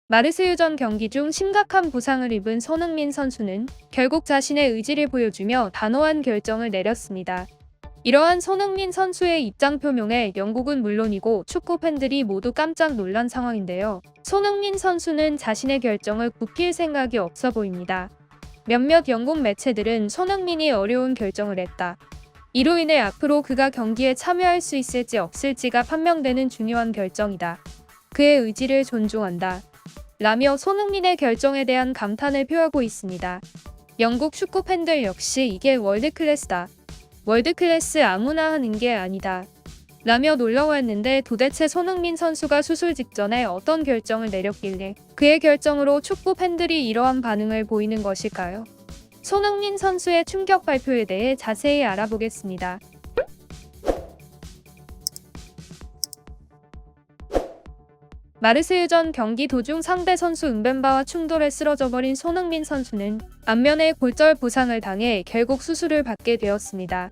마르세유전 경기 중 심각한 부상을 입은 손흥민 선수는 결국 자신의 의지를 보여주며 단호한 결정을 내렸습니다. 이러한 손흥민 선수의 입장 표명에 영국은 물론이고 축구 팬들이 모두 깜짝 놀란 상황인데요. 손흥민 선수는 자신의 결정을 굽힐 생각이 없어 보입니다. 몇몇 영국 매체들은 손흥민이 어려운 결정을 했다. 이로 인해 앞으로 그가 경기에 참여할 수 있을지 없을지가 판명되는 중요한 결정이다. 그의 의지를 존중한다. 라며 손흥민의 결정에 대한 감탄을 표하고 있습니다. 영국 축구 팬들 역시 이게 월드클래스다. 월드클래스 아무나 하는 게 아니다. 라며 놀라워했는데 도대체 손흥민 선수가 수술 직전에 어떤 결정을 내렸길래 그의 결정으로 축구 팬들이 이러한 반응을 보이는 것일까요? 손흥민 선수의 충격 발표에 대해 자세히 알아보겠습니다. 마르세유전 경기 도중 상대 선수 은벤바와 충돌에 쓰러져 버린 손흥민 선수는 안면에 골절 부상을 당해 결국 수술을 받게 되었습니다.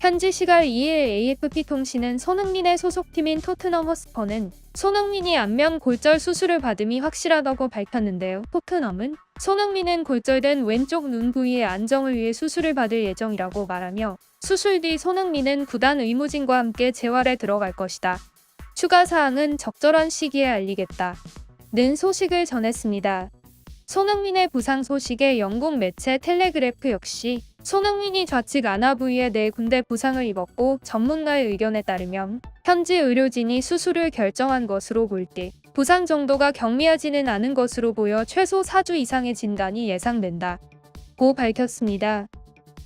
현지 시각 2일 AFP 통신은 손흥민의 소속팀인 토트넘 허스퍼는 손흥민이 안면 골절 수술을 받음이 확실하다고 밝혔는데요. 토트넘은 손흥민은 골절된 왼쪽 눈 부위의 안정을 위해 수술을 받을 예정이라고 말하며 수술 뒤 손흥민은 구단 의무진과 함께 재활에 들어갈 것이다. 추가 사항은 적절한 시기에 알리겠다. 는 소식을 전했습니다. 손흥민의 부상 소식에 영국 매체 텔레그래프 역시 손흥민이 좌측 안아 부위에 네 군데 부상을 입었고 전문가의 의견에 따르면 현지 의료진이 수술을 결정한 것으로 볼 때 부상 정도가 경미하지는 않은 것으로 보여 최소 4주 이상의 진단이 예상된다. 고 밝혔습니다.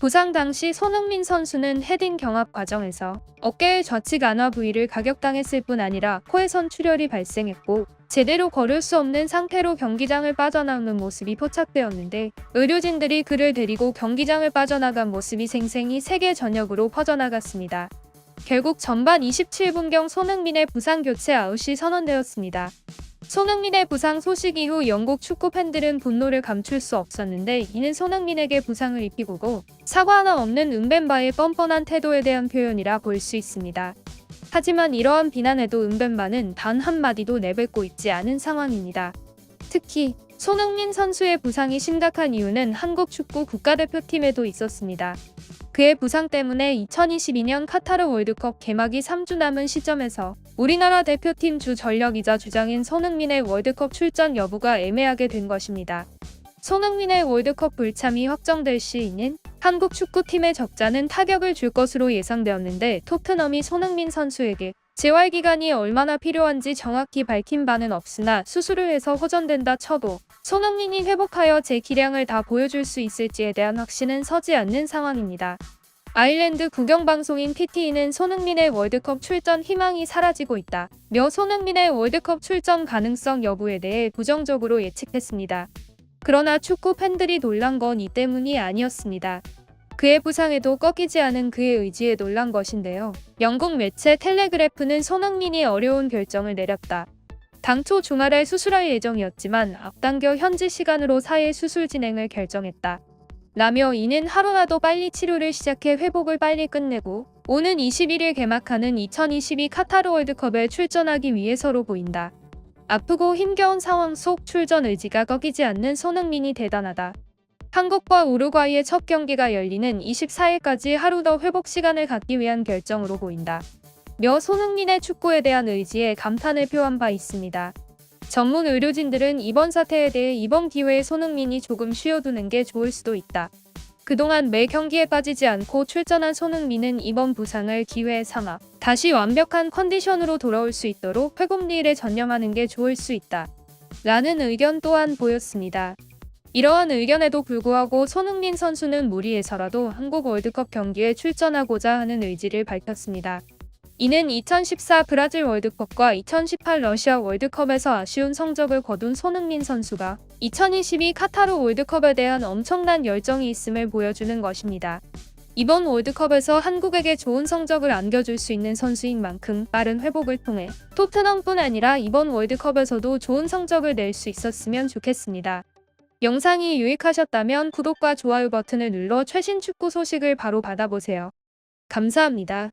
부상 당시 손흥민 선수는 헤딩 경합 과정에서 어깨의 좌측 안아 부위를 가격당했을 뿐 아니라 코에선 출혈이 발생했고 제대로 걸을 수 없는 상태로 경기장을 빠져나오는 모습이 포착되었는데 의료진들이 그를 데리고 경기장을 빠져나간 모습이 생생히 세계 전역으로 퍼져나갔습니다. 결국 전반 27분경 손흥민의 부상 교체 아웃이 선언되었습니다. 손흥민의 부상 소식 이후 영국 축구 팬들은 분노를 감출 수 없었는데 이는 손흥민에게 부상을 입히고 사과 하나 없는 은벤바의 뻔뻔한 태도에 대한 표현이라 볼 수 있습니다. 하지만 이러한 비난에도 은벤바는 단 한마디도 내뱉고 있지 않은 상황입니다. 특히 손흥민 선수의 부상이 심각한 이유는 한국 축구 국가대표팀에도 있었습니다. 그의 부상 때문에 2022년 카타르 월드컵 개막이 3주 남은 시점에서 우리나라 대표팀 주 전력이자 주장인 손흥민의 월드컵 출전 여부가 애매하게 된 것입니다. 손흥민의 월드컵 불참이 확정될 시에는 한국 축구팀의 적자는 타격을 줄 것으로 예상되었는데 토트넘이 손흥민 선수에게 재활 기간이 얼마나 필요한지 정확히 밝힌 바는 없으나 수술을 해서 호전된다 쳐도 손흥민이 회복하여 제 기량을 다 보여줄 수 있을지에 대한 확신은 서지 않는 상황입니다. 아일랜드 국영방송인 PT는 손흥민의 월드컵 출전 희망이 사라지고 있다며 손흥민의 월드컵 출전 가능성 여부에 대해 부정적으로 예측했습니다. 그러나 축구 팬들이 놀란 건 이 때문이 아니었습니다. 그의 부상에도 꺾이지 않은 그의 의지에 놀란 것인데요. 영국 매체 텔레그래프는 손흥민이 어려운 결정을 내렸다. 당초 주말에 수술할 예정이었지만 앞당겨 현지 시간으로 4일 수술 진행을 결정했다. 라며 이는 하루라도 빨리 치료를 시작해 회복을 빨리 끝내고 오는 21일 개막하는 2022 카타르 월드컵에 출전하기 위해서로 보인다. 아프고 힘겨운 상황 속 출전 의지가 꺾이지 않는 손흥민이 대단하다. 한국과 우루과이의 첫 경기가 열리는 24일까지 하루 더 회복 시간을 갖기 위한 결정으로 보인다. 며 손흥민의 축구에 대한 의지에 감탄을 표한 바 있습니다. 전문 의료진들은 이번 사태에 대해 이번 기회에 손흥민이 조금 쉬어두는 게 좋을 수도 있다. 그동안 매 경기에 빠지지 않고 출전한 손흥민은 이번 부상을 기회에 삼아 다시 완벽한 컨디션으로 돌아올 수 있도록 회복 일에 전념하는 게 좋을 수 있다. 라는 의견 또한 보였습니다. 이러한 의견에도 불구하고 손흥민 선수는 무리해서라도 한국 월드컵 경기에 출전하고자 하는 의지를 밝혔습니다. 이는 2014 브라질 월드컵과 2018 러시아 월드컵에서 아쉬운 성적을 거둔 손흥민 선수가 2022 카타르 월드컵에 대한 엄청난 열정이 있음을 보여주는 것입니다. 이번 월드컵에서 한국에게 좋은 성적을 안겨줄 수 있는 선수인 만큼 빠른 회복을 통해 토트넘뿐 아니라 이번 월드컵에서도 좋은 성적을 낼 수 있었으면 좋겠습니다. 영상이 유익하셨다면 구독과 좋아요 버튼을 눌러 최신 축구 소식을 바로 받아보세요. 감사합니다.